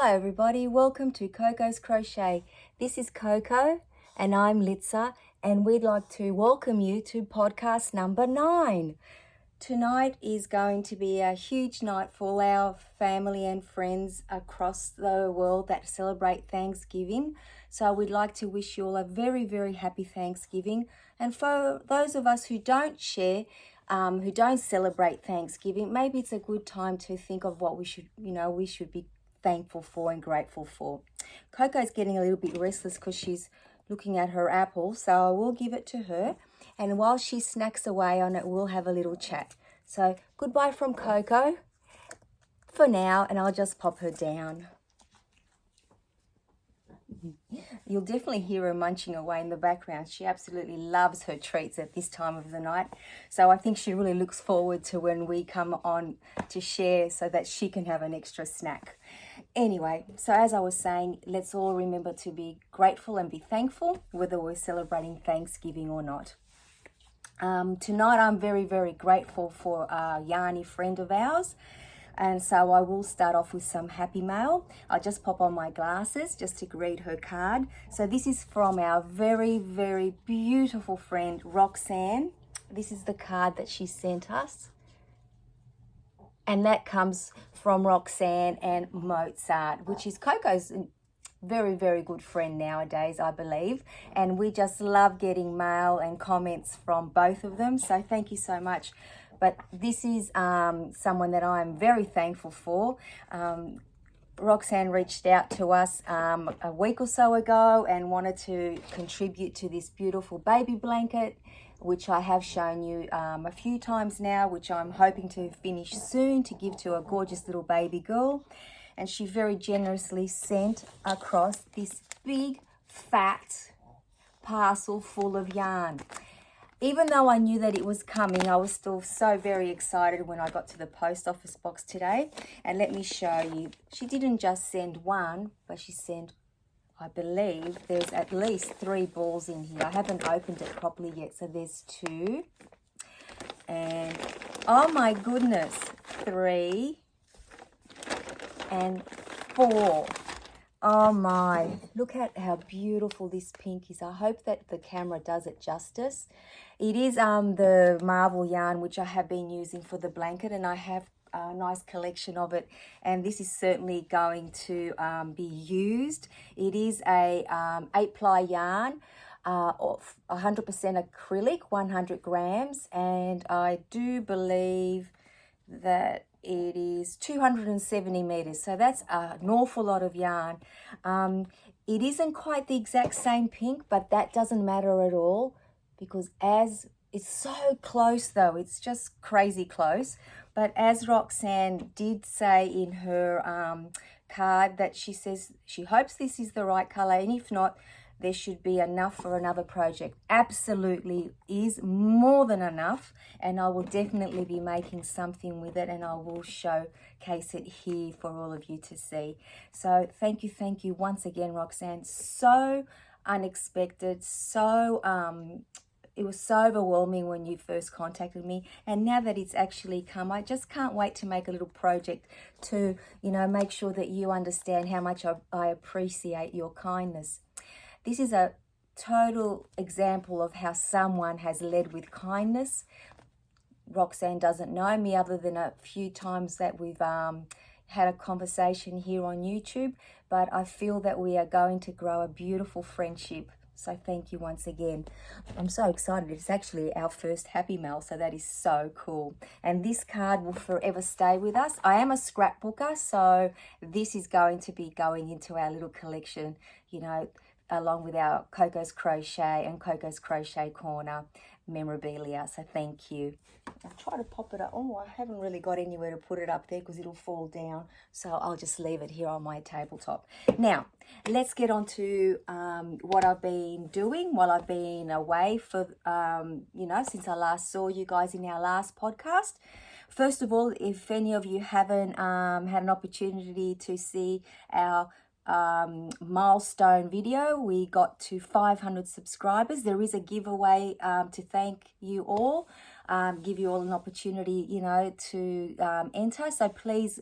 Hello everybody, welcome to Coco's Crochet. This is Coco and I'm Litza, and we'd like to welcome you to podcast number 9. Tonight is going to be a huge night for all our family and friends across the world that celebrate Thanksgiving. So we'd like to wish you all a very, very happy Thanksgiving. And for those of us who don't share, who don't celebrate Thanksgiving, maybe it's a good time to think of what we should be thankful for and grateful for. Coco's getting a little bit restless because she's looking at her apple, so I will give it to her, and while she snacks away on it, we'll have a little chat. So goodbye from Coco for now, and I'll just pop her down. You'll definitely hear her munching away in the background. She absolutely loves her treats at this time of the night. So I think she really looks forward to when we come on to share so that she can have an extra snack. Anyway, so as I was saying, let's all remember to be grateful and be thankful, whether we're celebrating Thanksgiving or not. Tonight I'm very, very grateful for a yarny friend of ours. And so I will start off with some happy mail. I'll just pop on my glasses just to read her card. So this is from our very, very beautiful friend, Roxanne. This is the card that she sent us. And that comes from Roxanne and Mozart, which is Coco's very, very good friend nowadays, I believe. And we just love getting mail and comments from both of them. So thank you so much. But this is someone that I'm very thankful for. Roxanne reached out to us a week or so ago and wanted to contribute to this beautiful baby blanket, which I have shown you a few times now, which I'm hoping to finish soon to give to a gorgeous little baby girl. And she very generously sent across this big, fat parcel full of yarn. Even though I knew that it was coming, I was still so very excited when I got to the post office box today. And let me show you, she didn't just send one, but she sent, I believe, there's at least 3 balls in here. I haven't opened it properly yet, so there's 2. And, oh my goodness, 3 and 4. Oh my, look at how beautiful this pink is. I hope that the camera does it justice. It is the Marvel yarn, which I have been using for the blanket, and I have a nice collection of it, and this is certainly going to be used. It is a 8-ply yarn of 100% acrylic, 100 grams, and I do believe that it is 270 meters, so that's an awful lot of yarn. It isn't quite the exact same pink, but that doesn't matter at all, because as it's so close though, it's just crazy close. But as Roxanne did say in her card, that she says she hopes this is the right color, and if not, there should be enough for another project. Absolutely is more than enough, and I will definitely be making something with it, and I will showcase it here for all of you to see. So thank you once again, Roxanne. So unexpected, so it was so overwhelming when you first contacted me, and now that it's actually come, I just can't wait to make a little project to, make sure that you understand how much I appreciate your kindness. This is a total example of how someone has led with kindness. Roxanne doesn't know me other than a few times that we've had a conversation here on YouTube, but I feel that we are going to grow a beautiful friendship. So thank you once again. I'm so excited. It's actually our first Happy Mail, so that is so cool. And this card will forever stay with us. I am a scrapbooker, so this is going to be going into our little collection, along with our Coco's Crochet and Coco's Crochet Corner memorabilia. So thank you. I'll try to pop it up. Oh, I haven't really got anywhere to put it up there because it'll fall down. So I'll just leave it here on my tabletop. Now, let's get on to what I've been doing while I've been away for, since I last saw you guys in our last podcast. First of all, if any of you haven't had an opportunity to see our milestone video. We got to 500 subscribers. There is a giveaway to thank you all, give you all an opportunity, you know, to enter. So please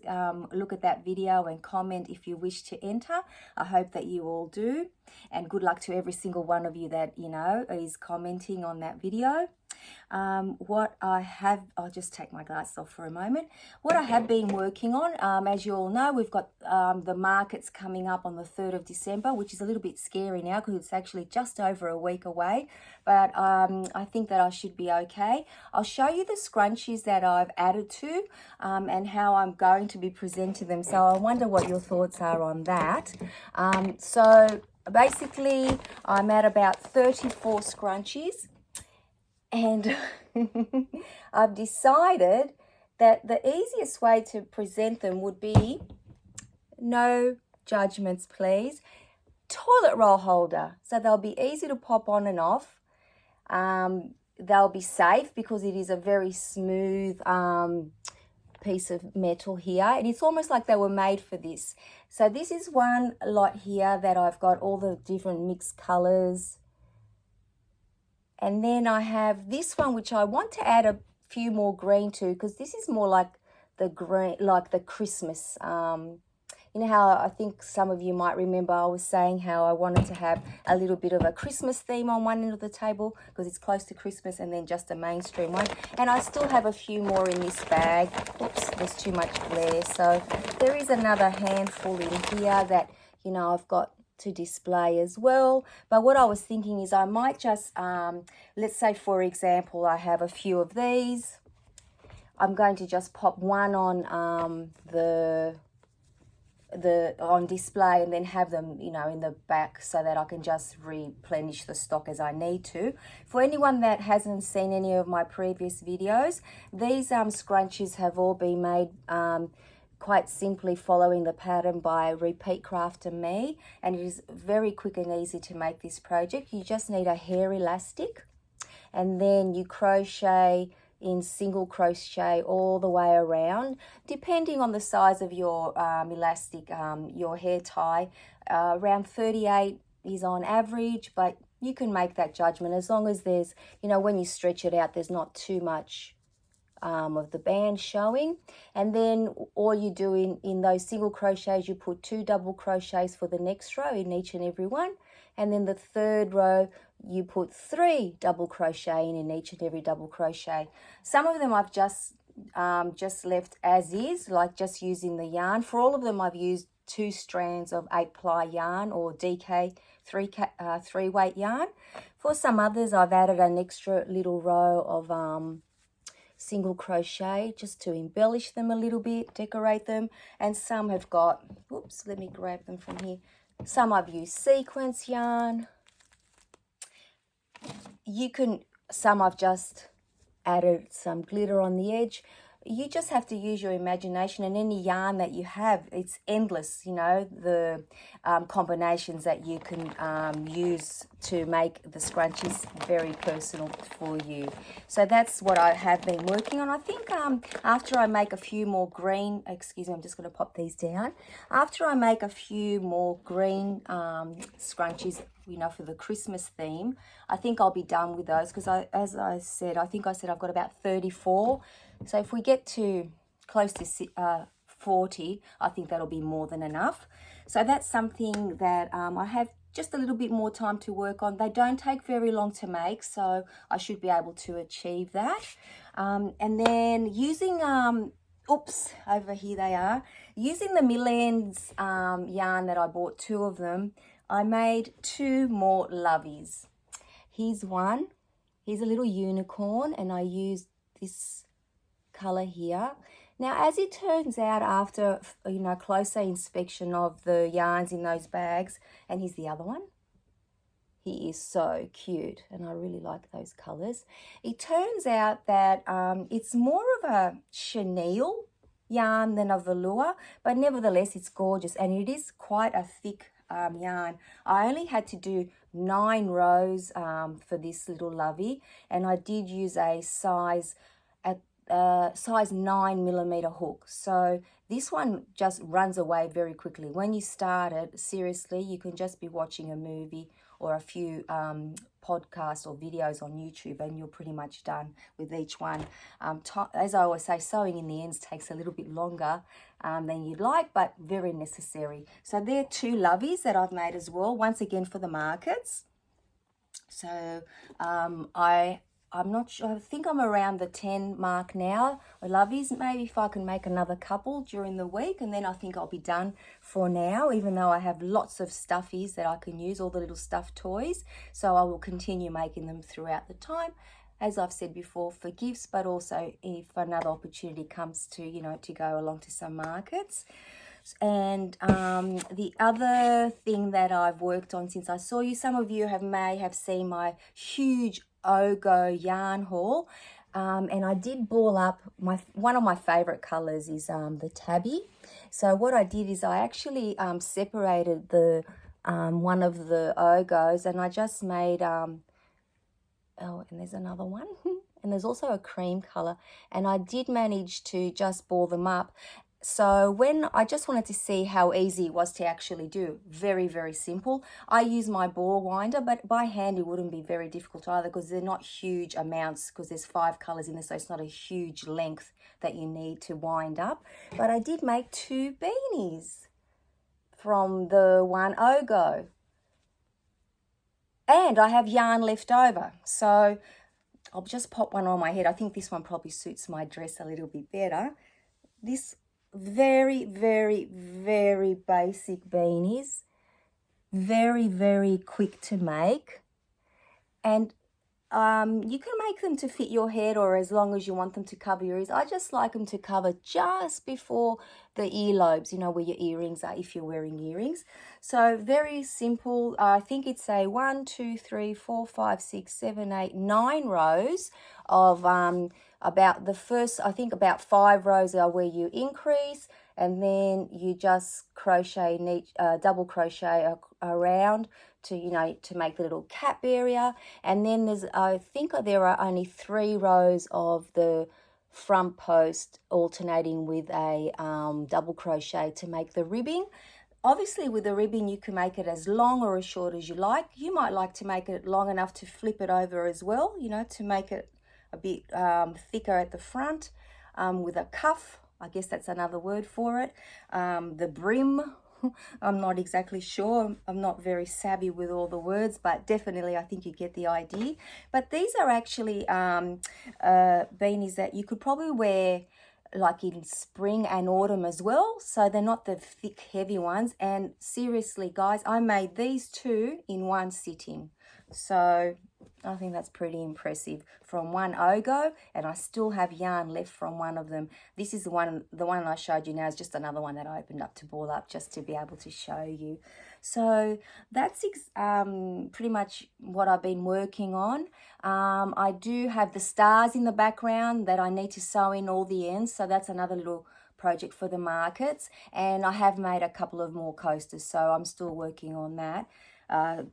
look at that video and comment if you wish to enter. I hope that you all do, and good luck to every single one of you that, you know, is commenting on that video. What I have, I'll just take my glasses off for a moment. What I have been working on, as you all know, we've got the markets coming up on the 3rd of December, which is a little bit scary now because it's actually just over a week away, but I think that I should be okay. I'll show you the scrunchies that I've added to and how I'm going to be presenting them. So I wonder what your thoughts are on that. So basically I'm at about 34 scrunchies. And I've decided that the easiest way to present them would be, no judgments please, toilet roll holder. So they'll be easy to pop on and off. They'll be safe because it is a very smooth piece of metal here. And it's almost like they were made for this. So this is one lot here that I've got all the different mixed colors. And then I have this one, which I want to add a few more green to, because this is more like the green, like the Christmas. You know how I think some of you might remember I was saying how I wanted to have a little bit of a Christmas theme on one end of the table because it's close to Christmas, and then just a mainstream one. And I still have a few more in this bag. Oops, there's too much glare. So there is another handful in here that, you know, I've got to display as well. But what I was thinking is I might just let's say for example I have a few of these. I'm going to just pop one on on display and then have them, you know, in the back so that I can just replenish the stock as I need to. For anyone that hasn't seen any of my previous videos, these scrunchies have all been made quite simply following the pattern by Repeat Craft and me, and it is very quick and easy to make this project. You just need a hair elastic, and then you crochet in single crochet all the way around, depending on the size of your elastic, your hair tie. Around 38 is on average, but you can make that judgment as long as there's, you know, when you stretch it out, there's not too much of the band showing. And then all you do in those single crochets, you put 2 double crochets for the next row in each and every one, and then the third row you put 3 double crochet in each and every double crochet. Some of them I've just left as is, like just using the yarn. For all of them I've used 2 strands of 8-ply yarn or DK 3 weight yarn. For some others I've added an extra little row of single crochet just to embellish them a little bit, decorate them. And some have got, oops, let me grab them from here. Some I've used sequence yarn. Some I've just added some glitter on the edge. You just have to use your imagination, and any yarn that you have, it's endless, you know, the combinations that you can use to make the scrunchies very personal for you. So that's what I have been working on. I think after I make a few more green, excuse me, I'm just going to pop these down. After I make a few more green scrunchies, you know, for the Christmas theme, I think I'll be done with those, because as I said, I've got about 34. So if we get to close to 40, I think that'll be more than enough. So that's something that I have just a little bit more time to work on. They don't take very long to make, so I should be able to achieve that. And then using, oops, over here they are. Using the Millends yarn that I bought, 2 of them, I made 2 more Loveys. Here's one. Here's a little unicorn, and I used this color here. Now, as it turns out, after, you know, closer inspection of the yarns in those bags, and here's the other one. He is so cute, and I really like those colors. It turns out that it's more of a chenille yarn than a velour, but nevertheless, it's gorgeous, and it is quite a thick yarn. I only had to do 9 rows for this little Lovey, and I did use a size 9mm hook. So This one just runs away very quickly. When you start it, seriously, you can just be watching a movie or a few podcasts or videos on YouTube, and you're pretty much done with each one. As I always say, sewing in the ends takes a little bit longer than you'd like, but very necessary. So there are 2 Loveys that I've made as well, once again for the markets. So I'm not sure, I think I'm around the 10 mark now. I love these, maybe if I can make another couple during the week, and then I think I'll be done for now, even though I have lots of stuffies that I can use, all the little stuffed toys. So I will continue making them throughout the time, as I've said before, for gifts, but also if another opportunity comes to, you know, to go along to some markets. And the other thing that I've worked on since I saw you, some of you may have seen my huge Coco yarn haul, and I did ball up one of my favorite colors is the tabby. So what I did is I actually separated the one of the Ogos, and I just made oh, and there's another one and there's also a cream color, and I did manage to just ball them up. So when I just wanted to see how easy it was to actually do, very, very simple. I use my ball winder, but by hand it wouldn't be very difficult either, because they're not huge amounts, because there's 5 colors in there, so it's not a huge length that you need to wind up. But I did make 2 beanies from the one Ogo, and I have yarn left over, so I'll just pop one on my head. I think this one probably suits my dress a little bit better. This very, very, very basic beanies, very, very quick to make, and you can make them to fit your head, or as long as you want them to cover your ears. I just like them to cover just before the earlobes, you know, where your earrings are, if you're wearing earrings. So very simple. I think it's a 1, 2, 3, 4, 5, 6, 7, 8, 9 rows of about the first, I think about 5 rows are where you increase, and then you just crochet, double crochet around to, you know, to make the little cap area. And then there's, I think there are only 3 rows of the front post alternating with a double crochet to make the ribbing. Obviously with the ribbing you can make it as long or as short as you like. You might like to make it long enough to flip it over as well, you know, to make it a bit thicker at the front, with a cuff. I guess that's another word for it. The brim, I'm not exactly sure. I'm not very savvy with all the words, but definitely I think you get the idea. But these are actually beanies that you could probably wear like in spring and autumn as well. So they're not the thick, heavy ones. And seriously, guys, I made these 2 in one sitting. So I think that's pretty impressive from one Ogo, and I still have yarn left from one of them. This is the one I showed you now is just another one that I opened up to ball up just to be able to show you. So that's pretty much what I've been working on. I do have the stars in the background that I need to sew in all the ends, so that's another little project for the markets. And I have made a couple of more coasters, so I'm still working on that.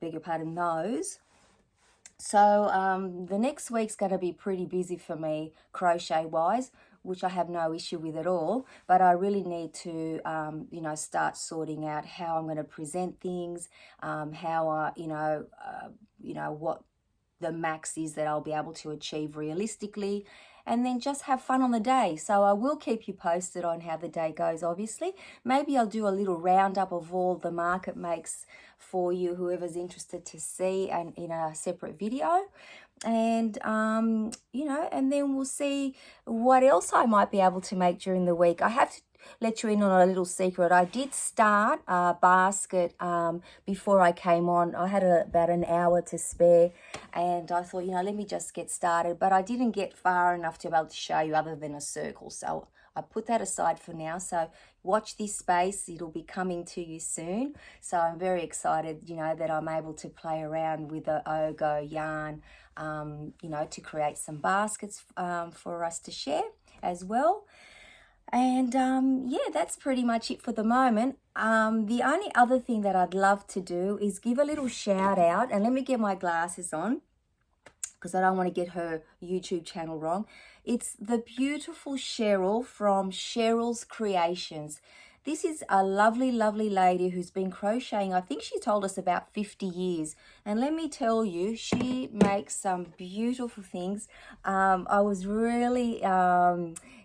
Beg your pardon, those. So the next week's going to be pretty busy for me crochet-wise, which I have no issue with at all. But I really need to, you know, start sorting out how I'm going to present things, how I, you know, what the max is that I'll be able to achieve realistically, and then just have fun on the day. So I will keep you posted on how the day goes, obviously. Maybe I'll do a little roundup of all the market makes for you, whoever's interested to see, and in a separate video. And, you know, and then we'll see what else I might be able to make during the week. I have to let you in on a little secret. I did start a basket before I came on. I had about an hour to spare, and I thought, you know, let me just get started. But I didn't get far enough to be able to show you other than a circle. So I put that aside for now. So watch this space. It'll be coming to you soon. So I'm very excited, you know, that I'm able to play around with the Ogo yarn, you know, to create some baskets for us to share as well. And yeah, that's pretty much it for the moment. The only other thing that I'd love to do is give a little shout out, and let me get my glasses on because I don't want to get her YouTube channel wrong, It's the beautiful Cheryl from Cheryl's Creations. This is a lovely, lovely lady who's been crocheting, I think she told us about 50 years. And let me tell you, she makes some beautiful things. I was really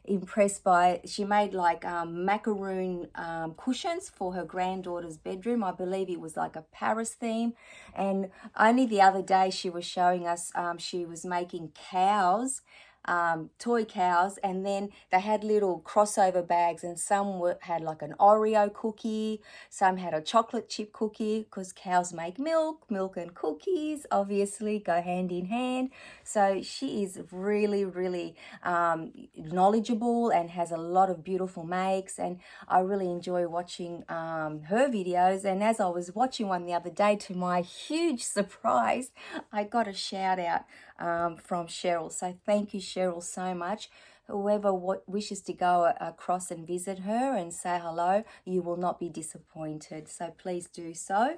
impressed by, she made like macaroon cushions for her granddaughter's bedroom. I believe it was like a Paris theme. And only the other day she was showing us, she was making cows, toy cows, and then they had little crossover bags, and some had like an Oreo cookie, some had a chocolate chip cookie, because cows make milk and cookies obviously go hand in hand. So she is really, really knowledgeable and has a lot of beautiful makes, and I really enjoy watching her videos. And as I was watching one the other day, to my huge surprise, I got a shout out from Cheryl. So thank you, Cheryl, so much. Whoever wishes to go across and visit her and say hello, you will not be disappointed. So please do so.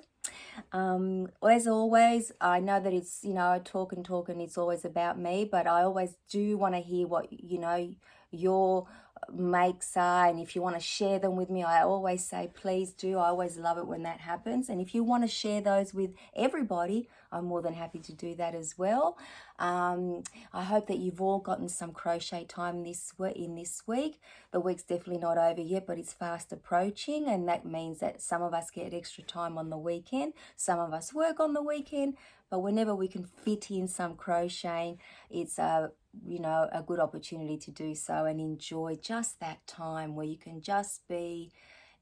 As always, I know that it's, talk and it's always about me, but I always do want to hear what, your makes are, and if you want to share them with me, I always say please do. I always love it when that happens, and if you want to share those with everybody, I'm more than happy to do that as well. I hope that you've all gotten some crochet time in this week. The week's definitely not over yet, but it's fast approaching, and that means that some of us get extra time on the weekend, some of us work on the weekend, but whenever we can fit in some crocheting, it's a good opportunity to do so and enjoy just that time where you can just be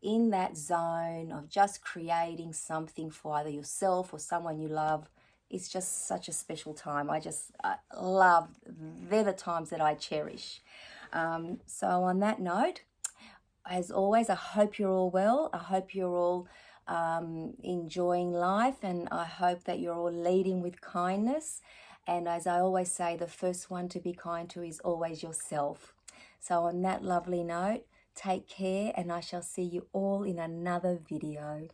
in that zone of just creating something for either yourself or someone you love. It's just such a special time. I love, they're the times that I cherish. So on that note, as always, I hope you're all well. I hope you're all enjoying life, and I hope that you're all leading with kindness. And as I always say, the first one to be kind to is always yourself. So on that lovely note, take care, and I shall see you all in another video.